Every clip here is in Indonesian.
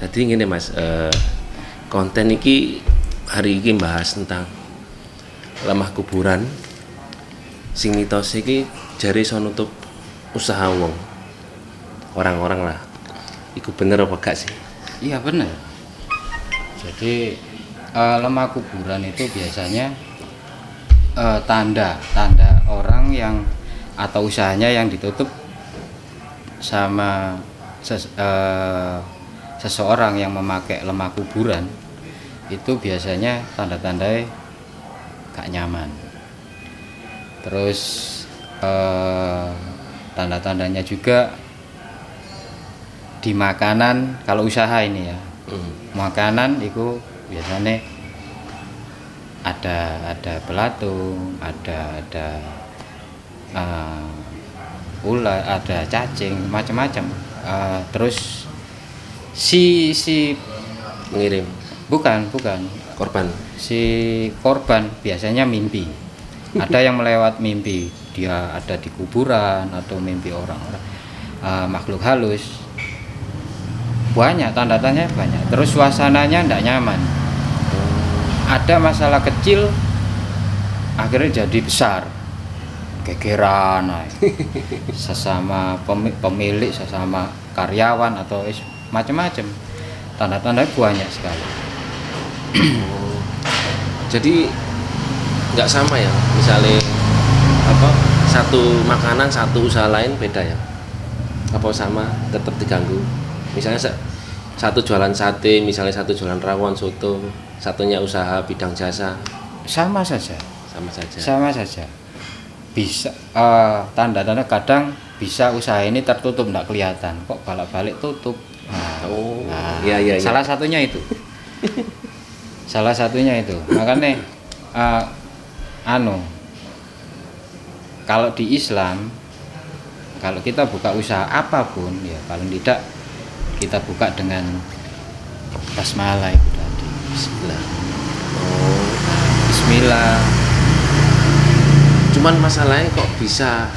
Jadi ngene Mas, konten iki hari ini bahas tentang lemah kuburan. Sing mitos iki jare iso nutup usaha wong. Orang-orang lah. Iku bener apa gak sih? Iya benar. Jadi lemah kuburan itu biasanya tanda orang yang atau usahanya yang ditutup sama seseorang yang memakai lemah kuburan, itu biasanya tanda-tandanya gak nyaman. Terus tanda-tandanya juga di makanan. Kalau usaha ini ya, makanan itu biasanya ada belatung, ada ular, ada cacing, macam-macam. Terus si Mengirim bukan korban. si korban biasanya mimpi. Ada yang melewat mimpi, dia ada di kuburan atau mimpi orang-orang makhluk halus. Banyak tanda-tandanya banyak. Terus suasananya tidak nyaman. Ada masalah kecil akhirnya jadi besar. Gegeran sesama pemilik, sesama karyawan atau macam-macam. Tanda-tandanya banyak sekali. Jadi nggak sama ya, misalnya apa satu makanan satu usaha lain beda ya? Apa sama tetap diganggu? Misalnya satu jualan sate, misalnya satu jualan rawon soto, satunya usaha bidang jasa. Sama saja. Sama saja. Bisa tanda-tanda kadang bisa usaha ini tertutup tidak kelihatan, kok balik-balik tutup. Iya. Salah satunya itu. Makanya kalau di Islam, kalau kita buka usaha apapun ya paling tidak kita buka dengan basmalah itu tadi. Bismillah. Cuman masalahnya kok bisa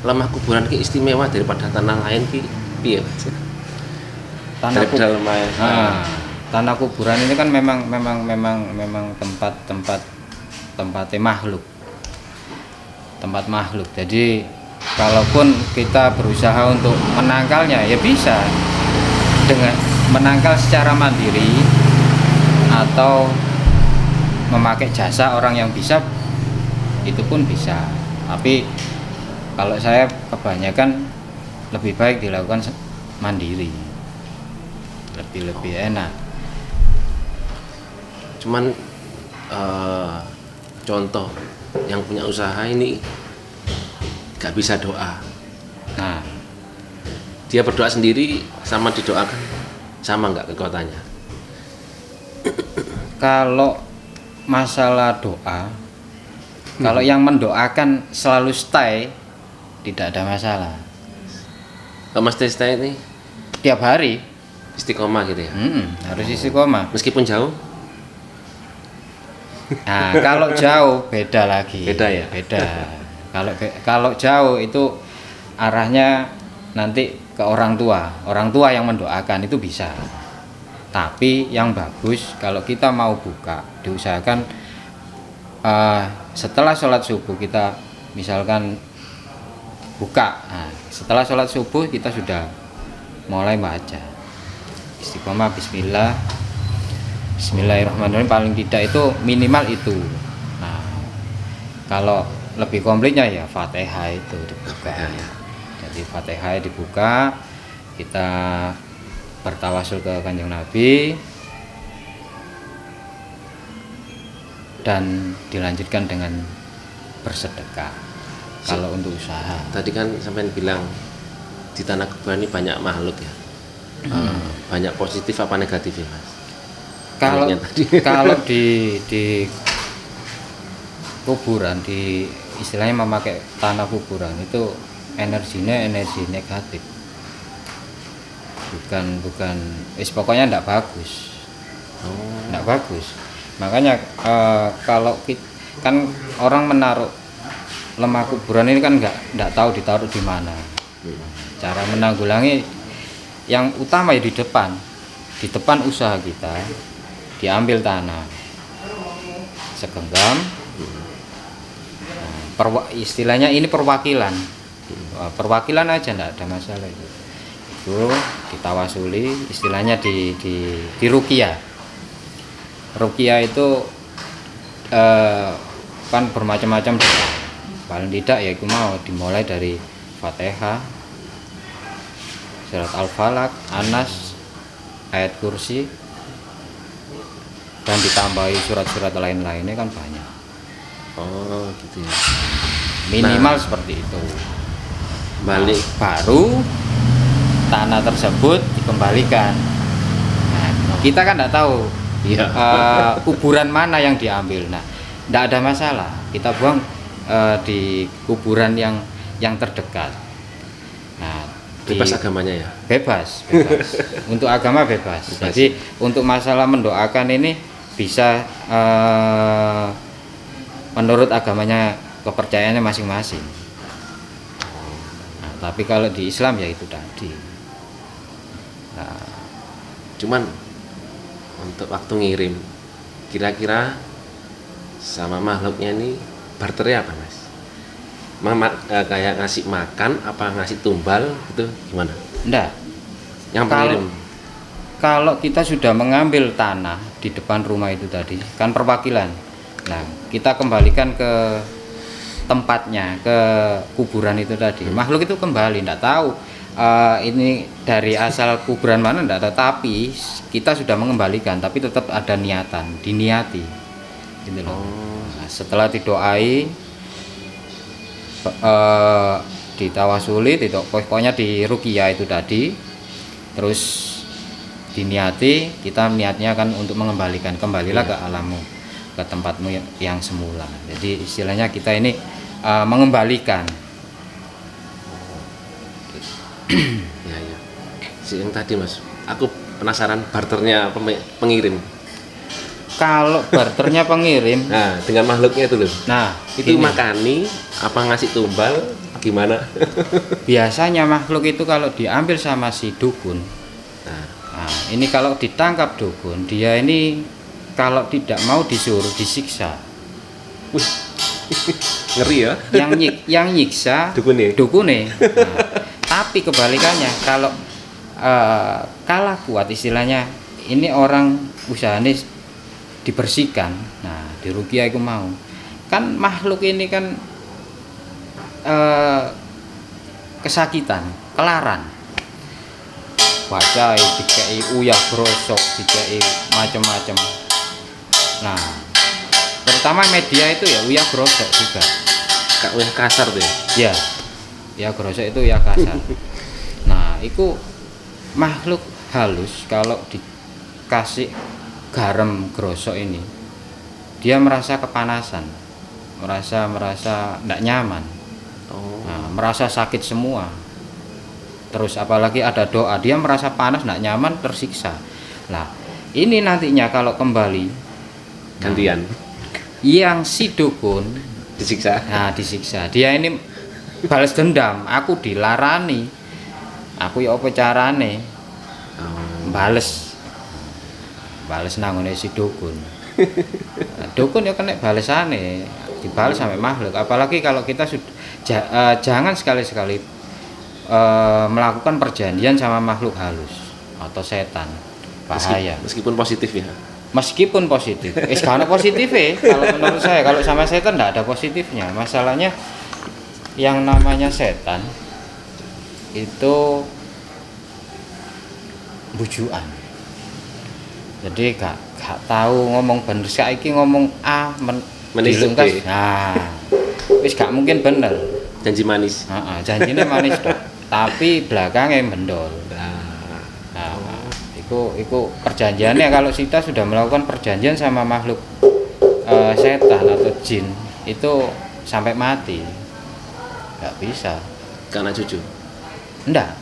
lemah kuburan ki istimewa daripada tanah lain ki piye? Tanah kuburan ini kan memang tempatnya makhluk. Tempat makhluk. Jadi kalaupun kita berusaha untuk menangkalnya ya bisa dengan menangkal secara mandiri atau memakai jasa orang yang bisa, itu pun bisa. Tapi kalau saya kebanyakan lebih baik dilakukan mandiri, lebih enak. Cuman contoh yang punya usaha ini gak bisa doa. Nah, dia berdoa sendiri sama didoakan sama nggak kekuatannya? Kalau masalah doa, kalau yang mendoakan selalu stay, tidak ada masalah. Kalau Mas Testa ini Tiap hari istiqomah gitu ya? harus istiqomah. Meskipun jauh? Nah, kalau jauh beda lagi. Beda ya? Beda. Kalau jauh itu arahnya nanti ke orang tua yang mendoakan itu bisa. Tapi yang bagus kalau kita mau buka, diusahakan setelah sholat subuh kita misalkan buka. Nah, setelah sholat subuh kita sudah mulai baca istiqomah Bismillahirrahmanirrahim, paling tidak itu minimal itu. Nah, kalau lebih komplitnya ya Fatihah itu dibuka. Jadi Fatihah dibuka, kita bertawasul ke Kanjeng Nabi dan dilanjutkan dengan bersedekah. Kalau untuk usaha. Tadi kan sampai bilang di tanah kuburan ini banyak makhluk ya. Banyak positif apa negatif ya Mas? Kalau di kuburan, di istilahnya memakai tanah kuburan itu energinya energi negatif. Bukan pokoknya enggak bagus. Enggak bagus. Makanya kalau kan orang menaruh lemah kuburan ini kan enggak tahu ditaruh di mana. Cara menanggulangi yang utama ya di depan. di depan usaha kita diambil tanah segenggam. Istilahnya ini perwakilan. Perwakilan aja enggak ada masalah itu. Itu ditawasuli, istilahnya di ruqyah. Ruqyah itu kan bermacam-macam, paling tidak ya itu mau dimulai dari Fatihah, surat Al-Falaq, Anas, ayat kursi, dan ditambahi surat-surat lain-lainnya kan banyak. Oh gitu ya. Minimal seperti itu. Balik Baru tanah tersebut dikembalikan. Nah, kita kan tidak tahu iya. kuburan mana yang diambil. Nah, tidak ada masalah. Kita buang di kuburan yang terdekat. Nah, Bebas agamanya ya. Bebas. Untuk agama bebas. Jadi untuk masalah mendoakan ini bisa menurut agamanya, kepercayaannya masing-masing. Nah, tapi kalau di Islam ya itu tadi. Nah, Cuman untuk waktu ngirim, kira-kira sama makhluknya ini barternya apa mas? Kayak ngasih makan apa ngasih tumbal gitu gimana? enggak. Yang pengirim. Kalau kita sudah mengambil tanah di depan rumah itu tadi, kan perwakilan. Nah, kita kembalikan ke tempatnya, ke kuburan itu tadi. Makhluk itu kembali, tidak tahu ini dari asal kuburan mana, tidak tahu. Tapi kita sudah mengembalikan, tapi tetap ada niatan, diniati, gitu loh. Nah, setelah didoai, ditawasuli, pokoknya di ruqyah itu tadi, terus diniati, kita niatnya kan untuk mengembalikan, kembalilah ke alammu, ke tempatmu yang semula. Jadi istilahnya kita ini mengembalikan. Ya ya. Yang tadi mas, aku penasaran barternya pengirim. Kalau barternya pengirim, Nah dengan makhluknya itu loh. nah Itu gini, makani apa ngasih tumbal gimana? biasanya makhluk itu kalau diambil sama si dukun, Nah, nah ini kalau ditangkap dukun, dia ini kalau tidak mau disuruh disiksa. wih, ngeri ya. Yang nyiksa Dukune. dukune. Nah, tapi kebalikannya, kalau kalah kuat istilahnya, ini orang usahanya dibersihkan. Nah, di ruqyah itu mau. Kan makhluk ini kan kesakitan, kelaran. Baca dikei uyah brosok, dikei macam-macam. Nah, terutama media itu ya uyah brosok juga. Kak weh kasar tuh ya. Ya grosok itu ya kasar. Nah, itu makhluk halus kalau dikasih garam grosok ini, dia merasa kepanasan, merasa tidak nyaman. Nah, merasa sakit semua. Terus apalagi ada doa, dia merasa panas, tidak nyaman, tersiksa. Nah, ini nantinya kalau kembali Gantian yang si dukun, disiksa. nah disiksa, dia ini balas dendam. Aku dilarani, aku ya apa carane bales nanggone si dukun. Nah, dukun ya kena balesane, dibales sampai makhluk. Apalagi kalau kita sudah jangan sekali-sekali melakukan perjanjian sama makhluk halus atau setan, bahaya. Meskipun positif ya. Meskipun positif, karena positif kalau menurut saya, kalau sama setan tidak ada positifnya. Masalahnya yang namanya setan itu bujuan. Jadi gak tahu ngomong bener, saiki ngomong A dilungkas. Nah, wis gak mungkin bener. Janji manis. Janjinya manis dong, tapi belakangnya mendol. Nah, itu perjanjiannya. Kalau kita sudah melakukan perjanjian sama makhluk setan atau jin, itu sampai mati nggak bisa. Karena cucu. Enggak.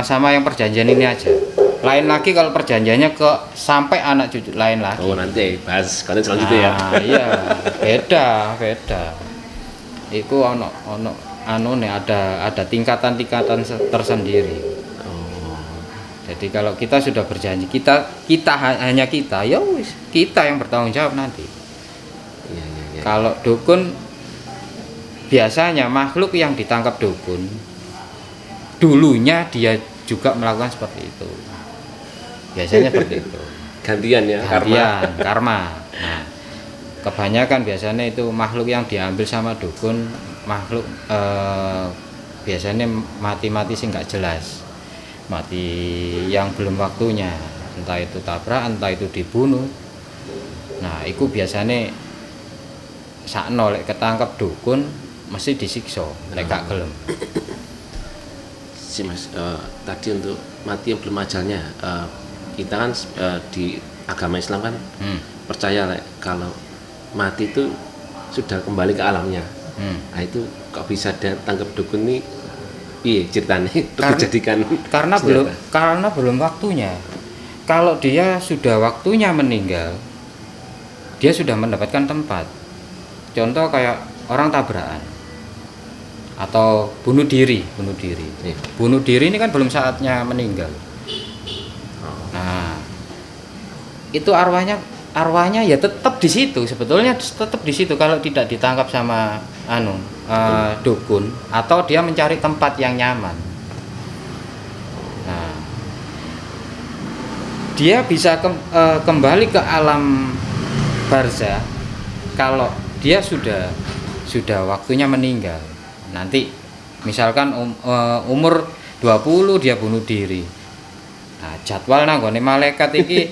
Sama yang perjanjian ini aja. Lain lagi kalau perjanjiannya ke sampai anak cucu, lain lagi. Oh nanti bahas konten selanjutnya ya. Iya, beda. Itu ada tingkatan tersendiri. Jadi kalau kita sudah berjanji, hanya kita, ya wis, kita yang bertanggung jawab nanti. Iya, iya, iya. Kalau dukun, biasanya makhluk yang ditangkap dukun dulunya dia juga melakukan seperti itu. Biasanya seperti itu. Gantian ya, Karma. Nah, kebanyakan biasanya itu makhluk yang diambil sama dukun, makhluk biasanya mati-mati sih nggak jelas. Mati yang belum waktunya, entah itu tabrak, entah itu dibunuh. Nah, itu biasanya sakno lek ketangkep dukun mesti disiksa lek gak gelem. Si Mas, tadi untuk mati yang belum ajalnya, kita kan di agama Islam kan percaya kalau mati itu sudah kembali ke alamnya. Nah itu kok bisa tangkap dukun nih? Iya ceritanya karena belum waktunya. Kalau dia sudah waktunya meninggal, dia sudah mendapatkan tempat. Contoh kayak orang tabrakan atau bunuh diri. Iya. Bunuh diri ini kan belum saatnya meninggal. Nah, itu arwahnya ya tetap di situ. Sebetulnya tetap di situ kalau tidak ditangkap sama dukun atau dia mencari tempat yang nyaman. Nah, dia bisa kembali ke alam barzah kalau dia sudah waktunya meninggal. Nanti misalkan umur 20 dia bunuh diri. Nah, jadwal nanggone malaikat iki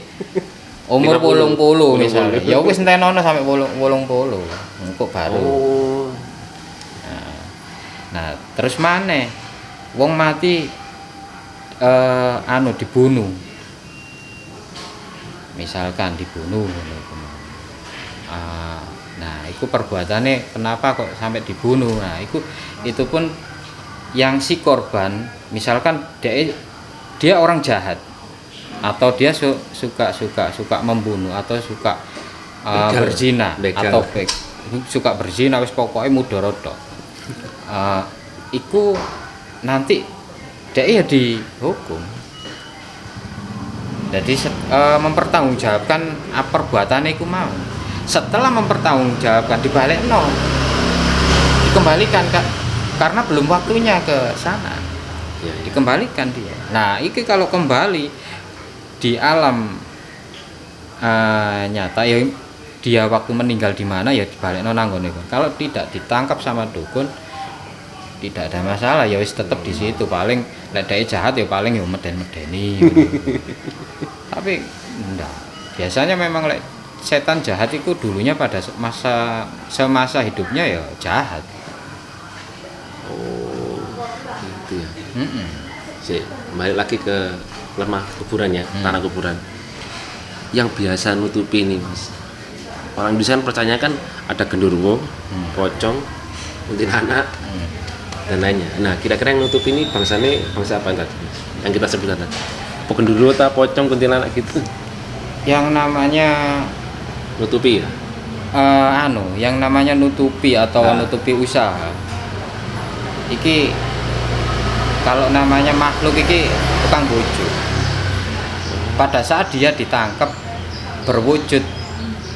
umur 80 misalnya. Ya wis entenono sampai 80. Engko baru. Oh. Nah, terus maneh wong mati dibunuh. Misalkan dibunuh nah, itu perbuatannya kenapa kok sampai dibunuh. Nah, itu pun yang si korban, misalkan dia orang jahat atau dia suka membunuh atau suka berzina atau suka berzina wis pokoknya mudorot tok. Iku nanti dia ya dihukum. Jadi mempertanggungjawabkan perbuatannya iku mau. Setelah mempertanggungjawabkan dibalikno, dikembalikan karena belum waktunya ke sana. Dikembalikan dia. Nah, iki kalau kembali di alam nyata ya dia waktu meninggal di mana ya dibalikno nanggone. Kalau tidak ditangkap sama dukun tidak ada masalah ya wis tetep di situ. Paling lek dhek jahat ya paling ya meden-medeni. Tapi enggak. Biasanya memang lek setan jahat itu dulunya pada semasa hidupnya ya jahat. Oh, gitu ya. Balik lagi ke lemah kuburan ya, tanah kuburan. Yang biasa nutupi ini Mas. Orang Indonesia kan percaya kan ada genderuwo, pocong, kuntilanak, dan lainnya. Nah, kira-kira yang nutupi ini bangsa apa tadi? Yang kita sebut tadi. Genderuwo atau pocong, kuntilanak gitu. Yang namanya nutupi ya? Yang namanya nutupi atau nutupi usaha. Iki kalau namanya makhluk iki tukang bojo. Pada saat dia ditangkap berwujud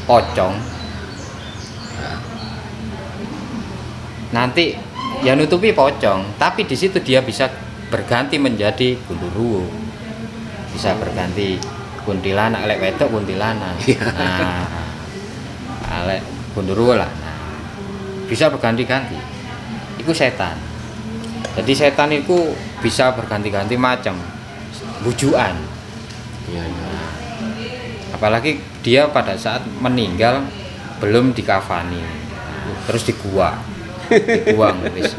pocong, nanti ya nutupi pocong, tapi di situ dia bisa berganti menjadi genderuwo. Bisa berganti kuntilanak, lek wedok kuntilanak. Nah, lek genderuwo lah. Nah, bisa berganti-ganti. Iku setan. Jadi setan itu bisa berganti-ganti macam bujukan. Nah, apalagi dia pada saat meninggal belum dikafani, terus dibuang wis.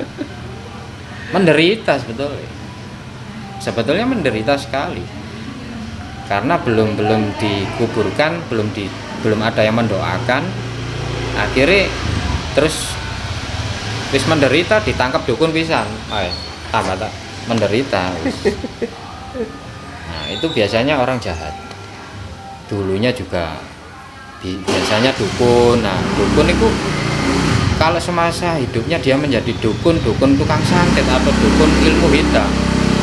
Menderita sebetulnya menderita sekali karena belum dikuburkan, belum ada yang mendoakan, akhirnya terus wis menderita, ditangkap dukun pisan, tambah tak menderita wis. Nah, itu biasanya orang jahat. Dulunya juga biasanya dukun. Nah, dukun itu kalau semasa hidupnya dia menjadi dukun tukang santet atau dukun ilmu hitam.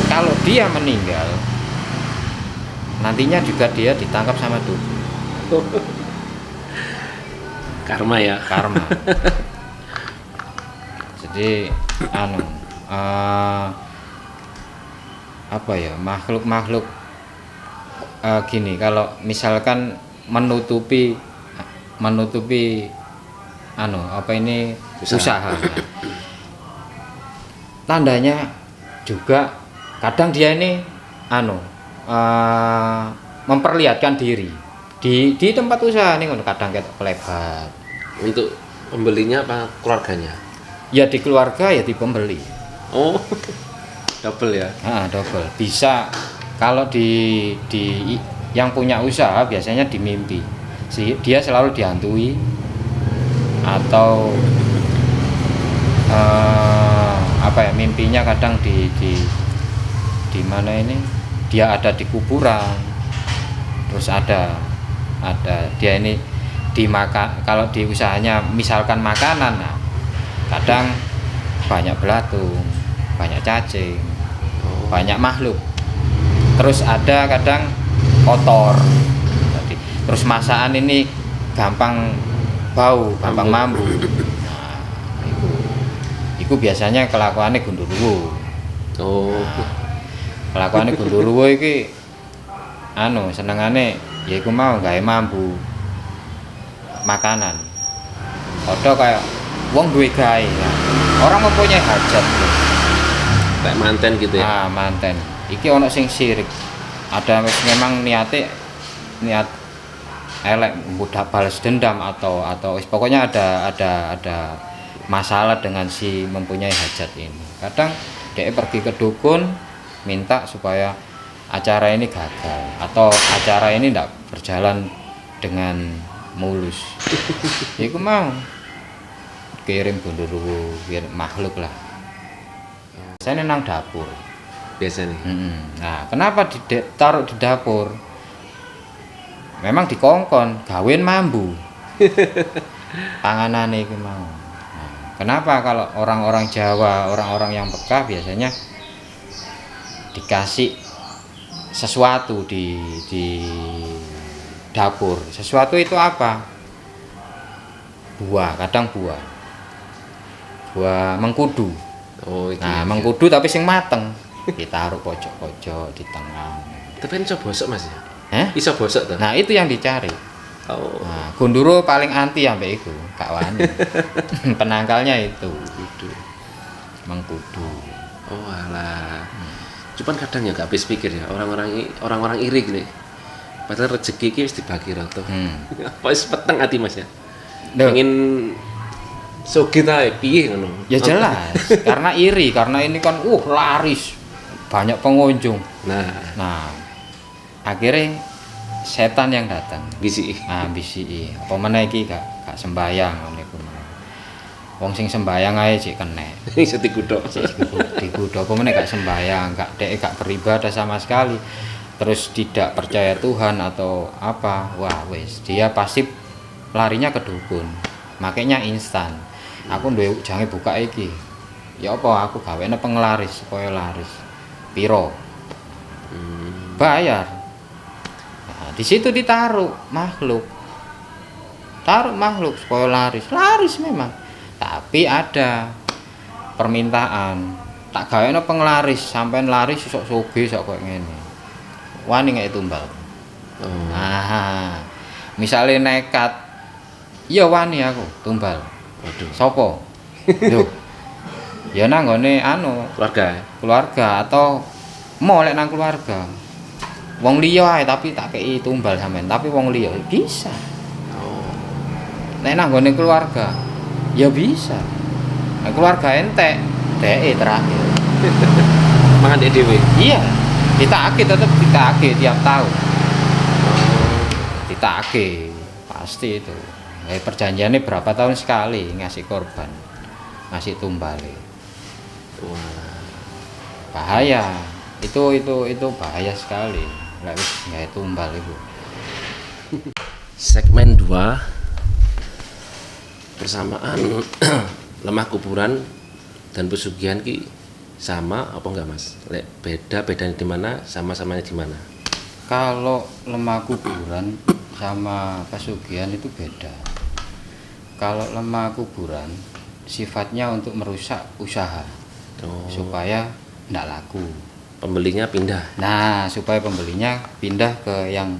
Kalau dia meninggal, nantinya juga dia ditangkap sama dukun. Karma ya. Karma. Jadi apa ya, makhluk-makhluk gini, kalau misalkan menutupi apa ini usaha. Tandanya juga kadang dia ini memperlihatkan diri di tempat usaha nih, kadang kayak pelebat. Untuk pembelinya apa keluarganya? Ya di keluarga ya di pembeli. Oh, double ya. Double. Bisa kalau di yang punya usaha biasanya di mimpi. Dia selalu dihantui atau apa ya, mimpinya kadang di mana ini, dia ada di kuburan, terus ada dia ini kalau di usahanya misalkan makanan, nah, kadang banyak belatung, banyak cacing, banyak makhluk, terus ada kadang kotor, terus masakan ini gampang bau, gampang mambu. Nah, itu biasanya kelakuannya gundurwo. Kelakuannya gundurwo iki senengane ya iku mau gawe mambu makanan. Padha kayak wong duwe gawe. Nah, orang mempunyai hajat. Kayak manten gitu ya. Manten. Iki ono sing sirik. Ada memang niat elek, mudah balas dendam atau pokoknya ada masalah dengan si mempunyai hajat ini. Kadang dia pergi ke dukun minta supaya acara ini gagal atau acara ini tidak berjalan dengan mulus. Iku mau kirim gundurwo, kirim makhluk lah. Saya nang dapur Biasanya. Nah, kenapa ditaruh di dapur? Memang dikongkon gawen mambu. Panganane iku mau. Nah, kenapa kalau orang-orang Jawa, orang-orang yang peka biasanya dikasih sesuatu di dapur. Sesuatu itu apa? Buah, kadang buah mengkudu. Nah, mengkudu tapi sing mateng ditaruh pojok-pojok di tengah. Tapi ini iso bosok Mas ya? Iso bosok tuh. Nah, itu yang dicari. Nah, gundurwo paling anti sampai itu, gak wani. Penangkalnya itu mengkudu. Oh alah. Cuman kadang ya gak habis pikir ya, orang-orang iri gini. Padahal rezeki iki wis dibagi rata. Apa wis peteng ati Mas ya? Pengen sugih ta piye ngono. Ya jelas, karena iri, karena ini kan laris. Banyak pengunjung. Nah, akhirnya setan yang datang. Bisi. Apa meneh iki gak sembayang ngene iku. Wong sing sembayang ae sik kenek. Iso digudhok. Digudhok apa meneh gak sembayang, gak beribadah sama sekali. Terus tidak percaya Tuhan atau apa. Wah, wis, dia pasti larinya ke dukun. Makanya instan. Aku duwe jange buka iki. Ya apa aku gawene penglaris supaya laris. Piro? Bayar. Nah, di situ ditaruh makhluk. Taruh makhluk supaya laris memang. Tapi ada permintaan. Tak gawene penglaris, sampean laris sok sugih sok koyo ngene. Wani ngek tumbal. Nah, misale nekat, ya wani aku tumbal. Waduh. Sopo? Lho. Ya nang nggone keluarga atau molek nang keluarga. Wong liya ae tapi tak kei tumbal sampean, tapi wong liya bisa. Nek nang nggone keluarga ya bisa. Nek keluarga entek, dheke terakhir. Mangan dhek dhewe. Iya. Tetap ditagih tiap tahun. Ditagih pasti itu. Perjanjiannya berapa tahun sekali ngasih korban, ngasih tumbal. Wah, bahaya. Itu bahaya sekali. Lek wis gawe tumbal itu. Segmen 2 persamaan lemah kuburan dan pesugihan ki sama apa enggak Mas? Lek bedanya di mana, sama-samanya di mana? Kalau lemah kuburan sama pesugihan itu beda. Kalau lemah kuburan sifatnya untuk merusak usaha supaya tidak laku. Pembelinya pindah. Nah, supaya pembelinya pindah ke yang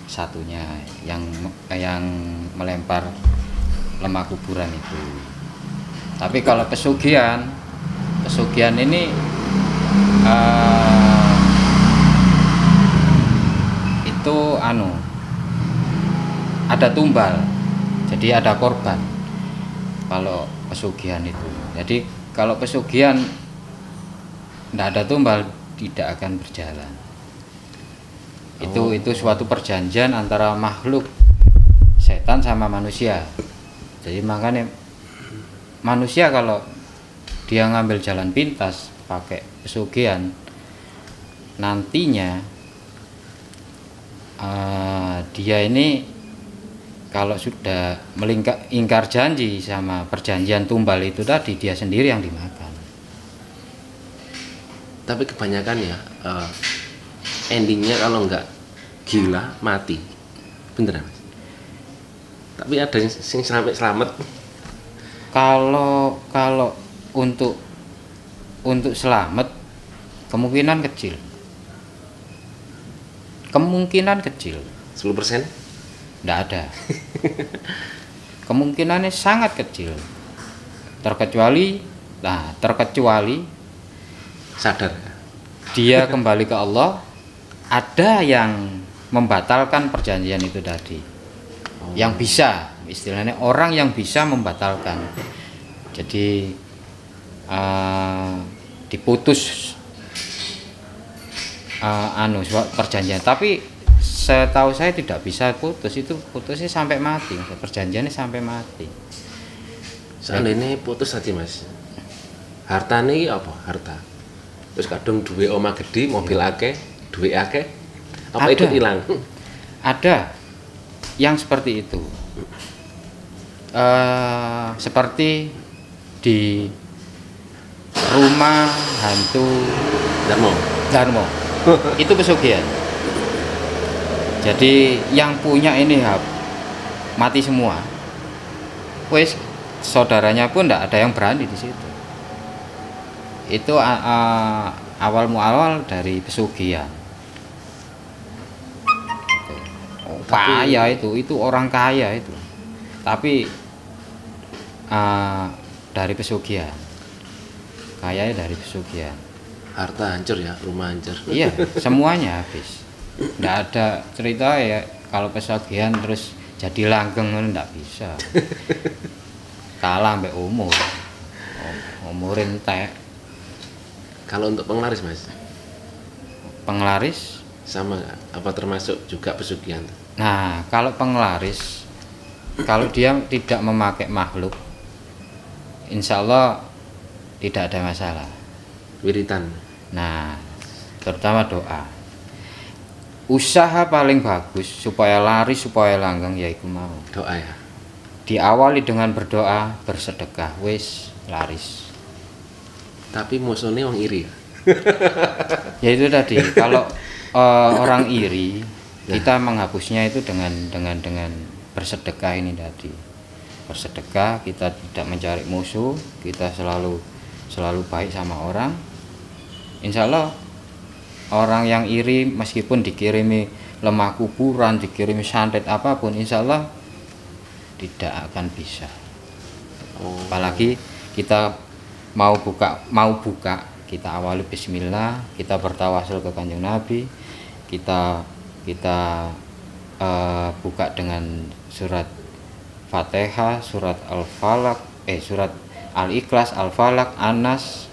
satunya, yang melempar lemah kuburan itu. Tapi kalau pesugihan ini itu ada tumbal, jadi ada korban kalau pesugihan itu. Jadi kalau pesugihan tidak ada tumbal, tidak akan berjalan. Itu suatu perjanjian antara makhluk setan sama manusia. Jadi makanya manusia kalau dia ngambil jalan pintas pakai pesugihan, nantinya dia ini kalau sudah ingkar janji sama perjanjian tumbal itu tadi, dia sendiri yang dimakan. Tapi kebanyakan ya endingnya kalau nggak gila mati, beneran Mas? Tapi ada yang sampai selamat. Kalau untuk selamat kemungkinan kecil. 10%? Tidak ada. Kemungkinannya sangat kecil. Terkecuali Sadar. dia kembali ke Allah, ada yang membatalkan perjanjian itu tadi. Yang bisa, istilahnya orang yang bisa membatalkan. Jadi diputus perjanjian. Tapi setahu saya tidak bisa putus, itu putusnya sampai mati, perjanjiannya sampai mati. Seandainya putus tadi Mas, harta ini apa? Harta terus kadung duwe omah gede, mobil akeh, duwe akeh, apa Ada. ikut hilang? Ada yang seperti itu, seperti di rumah hantu Darmo itu pesugihan. Jadi yang punya ini mati semua, wes saudaranya pun tidak ada yang berani di situ. Itu awal muawal dari pesugihan. Kaya itu orang kaya itu, tapi dari pesugihan, kayanya dari pesugihan. Harta hancur ya, rumah hancur. Iya, semuanya habis. Nggak ada cerita ya kalau pesugihan terus jadi langgeng, nggak bisa. Kalah sampai umur entek. Kalau untuk penglaris Mas, Penglaris sama nggak? Apa termasuk juga pesugihan? Nah, kalau penglaris, kalau dia tidak memakai makhluk, insya Allah tidak ada masalah. Wiritan. Nah, terutama doa. Usaha paling bagus supaya laris, supaya langgeng, yaitu mau Doa ya. diawali dengan berdoa, bersedekah, wis laris. Tapi musuhnya wong iri ya. Ya itu tadi, kalau orang iri, kita menghapusnya itu dengan bersedekah ini tadi. Bersedekah, kita tidak mencari musuh, kita selalu baik sama orang. Insya Allah orang yang iri meskipun dikirimi lemah kuburan, dikirimi santet apapun, insya Allah tidak akan bisa. Apalagi kita mau buka, kita awali bismillah, kita bertawasul ke Kanjeng Nabi, kita buka dengan surat Fatihah, surat Al-Falaq, surat Al-Ikhlas, Al-Falaq, An-Nas,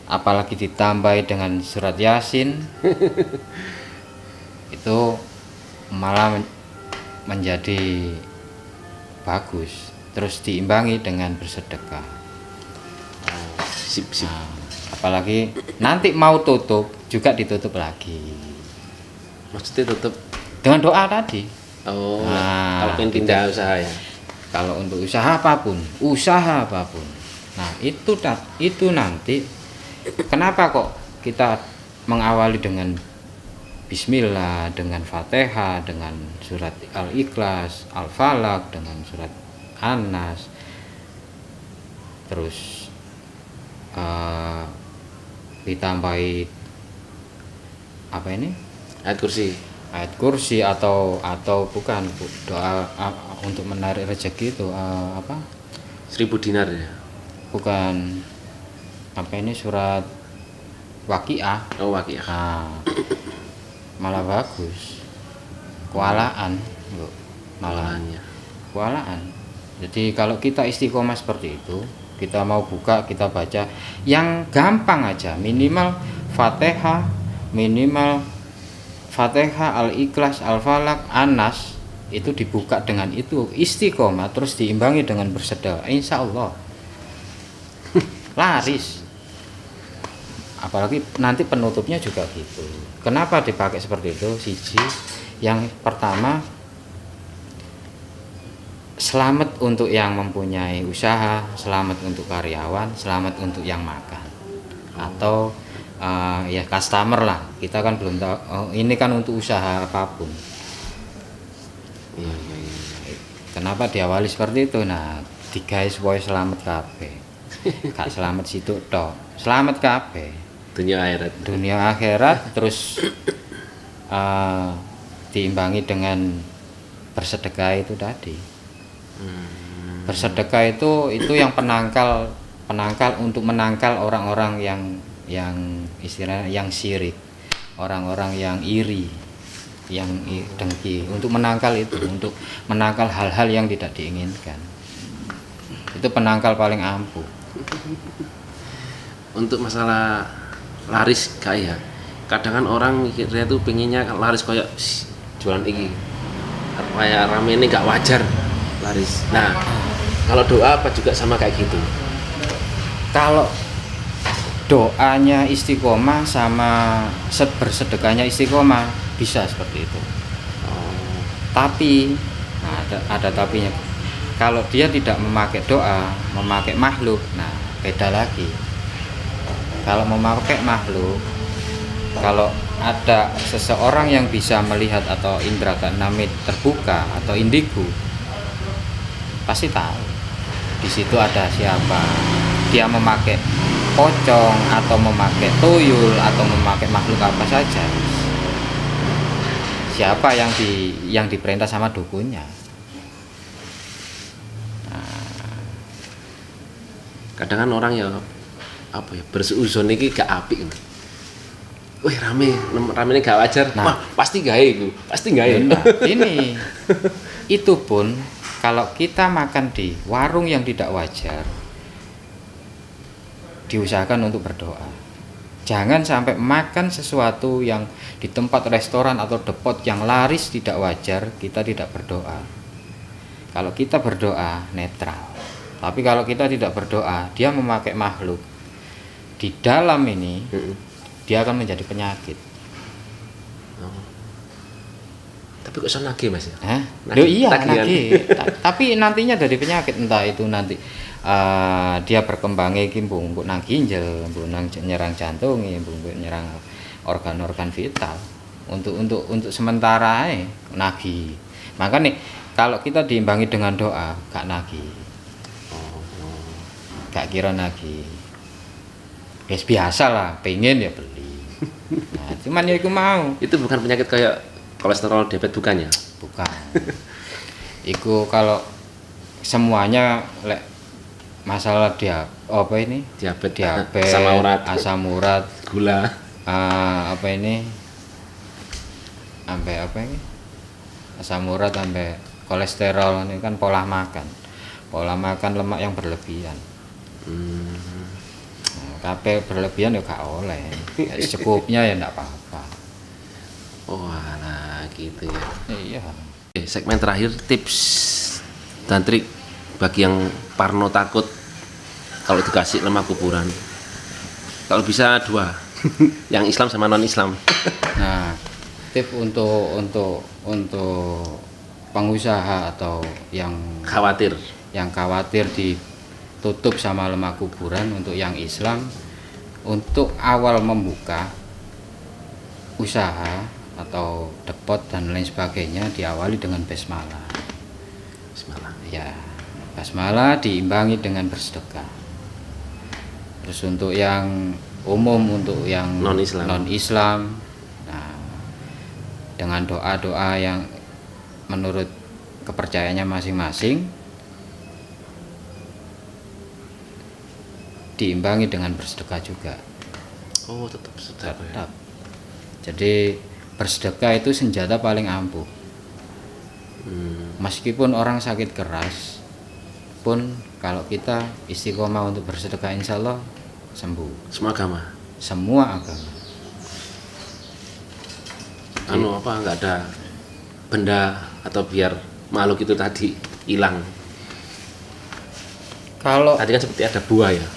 apalagi ditambahi dengan surat Yasin, itu malah menjadi bagus. Terus diimbangi dengan bersedekah. Sip. Nah, apalagi nanti mau tutup juga ditutup lagi. Maksudnya tutup Dengan doa tadi. Nah, kalau pengen pindah usaha ya. Kalau untuk usaha apapun. Nah, itu nanti kenapa kok kita mengawali dengan Bismillah, dengan Fatihah, dengan surat Al-Ikhlas, Al-Falaq, dengan surat An-Nas, terus ditambahi apa ini, Ayat kursi. ayat kursi atau bukan doa untuk menarik rezeki itu apa, 1000 dinar ya. bukan apa ini, surat Waqiah. Oh, Waqiah. Nah, malah bagus, kualaan Bu. Malah Malahnya. kualaan. Jadi kalau kita istiqomah seperti itu, kita mau buka, kita baca yang gampang aja, minimal Fatihah, Al-Ikhlas, Al-Falaq, An-Nas, itu dibuka dengan itu, istiqomah, terus diimbangi dengan bersedekah, insya Allah laris. Apalagi nanti penutupnya juga gitu. Kenapa dipakai seperti itu? Siji, yang pertama, selamat untuk yang mempunyai usaha, selamat untuk karyawan, selamat untuk yang makan, atau ya customer lah. Kita kan belum tahu, ini kan untuk usaha apapun. Iya. Kenapa diawali seperti itu? Nah, digawe supaya selamat kabeh. Gak selamat situ tok, selamat kabeh. Dunia akhirat, terus diimbangi dengan bersedekah itu tadi. Bersedekah itu yang penangkal untuk menangkal orang-orang yang istilahnya yang syirik, orang-orang yang iri, yang dengki, untuk menangkal itu, untuk menangkal hal-hal yang tidak diinginkan. Itu penangkal paling ampuh. Untuk masalah laris kayak kadang kan orang mikirnya tuh pengennya laris kayak jualan ini kayak rame ini gak wajar laris. Nah, kalau doa apa juga sama kayak gitu? Kalau doanya istiqomah sama bersedekahnya istiqomah, bisa seperti itu. Tapi nah, ada tapinya. Kalau dia tidak memakai doa, memakai makhluk, nah beda lagi. Kalau memakai makhluk, kalau ada seseorang yang bisa melihat atau indra keenam terbuka atau indigo, pasti tahu di situ ada siapa. Dia memakai pocong atau memakai tuyul atau memakai makhluk apa saja, siapa yang diperintah sama dukunnya. Kadang kan orang ya apa ya berseuzon iki gak apik. Wih rame ini gak wajar. Nah, wah pasti gawe iku, pasti gawe. Nah, ini itu pun kalau kita makan di warung yang tidak wajar, diusahakan untuk berdoa. Jangan sampai makan sesuatu yang di tempat restoran atau depot yang laris tidak wajar, kita tidak berdoa. Kalau kita berdoa netral. Tapi kalau kita tidak berdoa, dia memakai makhluk di dalam ini, dia akan menjadi penyakit. Tapi kok iso nagih Mas ya? Iya, nagih. Tapi nantinya dari penyakit, entah itu nanti dia berkembangnya mbok nang ginjal, mbok nang nyerang jantung, mbok nyerang organ-organ vital. Untuk sementara nagih. Maka nih kalau kita diimbangi dengan doa, gak nagih. Gak kira nagih. Biasa lah, pengen ya beli. Nah, cuman ya aku mau. Itu bukan penyakit kayak kolesterol, diabetes bukan ya? Bukan. Iku kalau semuanya masalah dia apa ini? Diabetes, asam urat, gula. Apa ini? Sampai apa ini? Asam urat sampai kolesterol, ini kan pola makan. Pola makan lemak yang berlebihan. Tapi berlebihan ya gak oleh. Secukupnya ya enggak apa-apa. Oh, alah gitu ya. Iya. Segmen terakhir, tips dan trik bagi yang parno takut kalau dikasih lemak kuburan. Kalau bisa 2. Yang Islam sama non Islam. Nah, tips untuk pengusaha atau yang khawatir ditutup sama lemak kuburan, untuk yang Islam, untuk awal membuka usaha atau depot dan lain sebagainya diawali dengan basmalah. Bismillah. Ya, basmalah diimbangi dengan bersedekah. Terus untuk yang umum, untuk yang non-Islam, nah, dengan doa-doa yang menurut kepercayaannya masing-masing diimbangi dengan bersedekah juga. Oh, tetap sedekah ya. Tetap. Jadi bersedekah itu senjata paling ampuh. Meskipun orang sakit keras pun, kalau kita istiqomah untuk bersedekah, insya Allah sembuh. Semua agama. Semua agama. Nggak ada benda atau biar makhluk itu tadi hilang. Kalau Tadi kan seperti ada buah ya,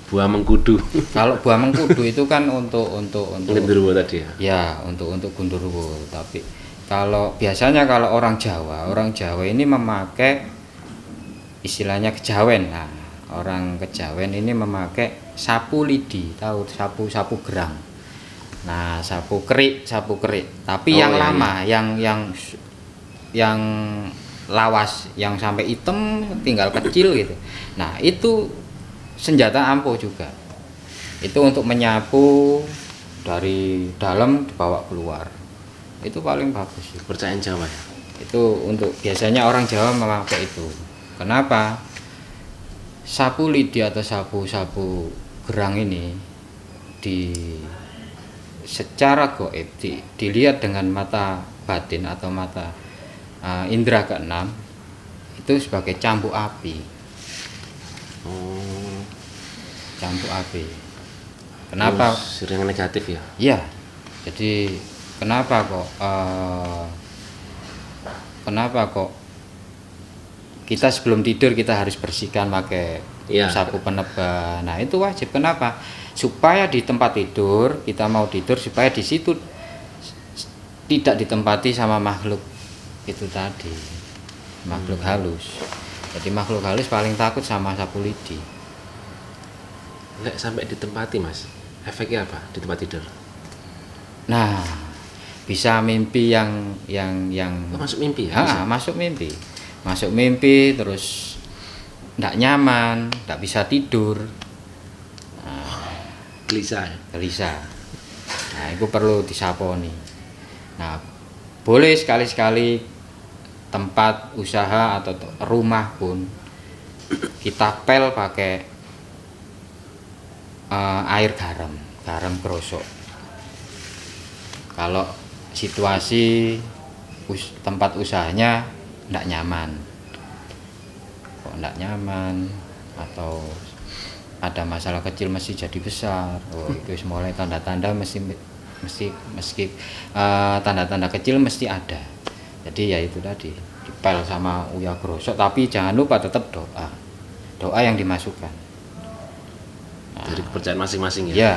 buah mengkudu. kalau buah mengkudu itu kan untuk Genderuwo tadi ya. ya untuk Gundurwo. Tapi kalau biasanya kalau orang Jawa ini memakai istilahnya kejawen. Nah, orang kejawen ini memakai sapu lidi, tahu sapu gerang. Nah, sapu kerik. Tapi yang iya, lama, yang lawas, yang sampai hitam tinggal kecil gitu. Nah, itu senjata ampuh juga. Itu untuk menyapu dari dalam dibawa keluar. Itu paling bagus. Kepercayaan Jawa ya. Itu untuk biasanya orang Jawa memakai itu. Kenapa? Sapu lidi atau sapu gerang ini secara gaib dilihat dengan mata batin atau mata indera keenam itu sebagai cambuk api. Oh, Cambuk api. Kenapa? Sering negatif ya. Iya. Jadi kenapa kok kita sebelum tidur kita harus bersihkan pakai Iya. sapu penebah. Nah, itu wajib. Kenapa? Supaya di tempat tidur, kita mau tidur supaya di situ tidak ditempati sama makhluk itu tadi. Makhluk halus. Jadi makhluk halus paling takut sama sapu lidi. Nggak sampai ditempati mas. Efeknya apa di tempat tidur? Nah, bisa mimpi yang Masuk mimpi ya? Ah, masuk mimpi terus nggak nyaman, nggak bisa tidur, gelisah. Nah, itu perlu disaponi. Nah, boleh sekali-sekali tempat usaha atau rumah pun kita pel pakai air garam krosok. Kalau situasi tempat usahanya tidak nyaman, atau ada masalah kecil mesti jadi besar, itu mulai tanda-tanda mesti tanda-tanda kecil mesti ada. Jadi ya itu tadi dipel sama Uya Grosok, tapi jangan lupa tetap doa yang dimasukkan. Dari kepercayaan masing-masing ya. Ya,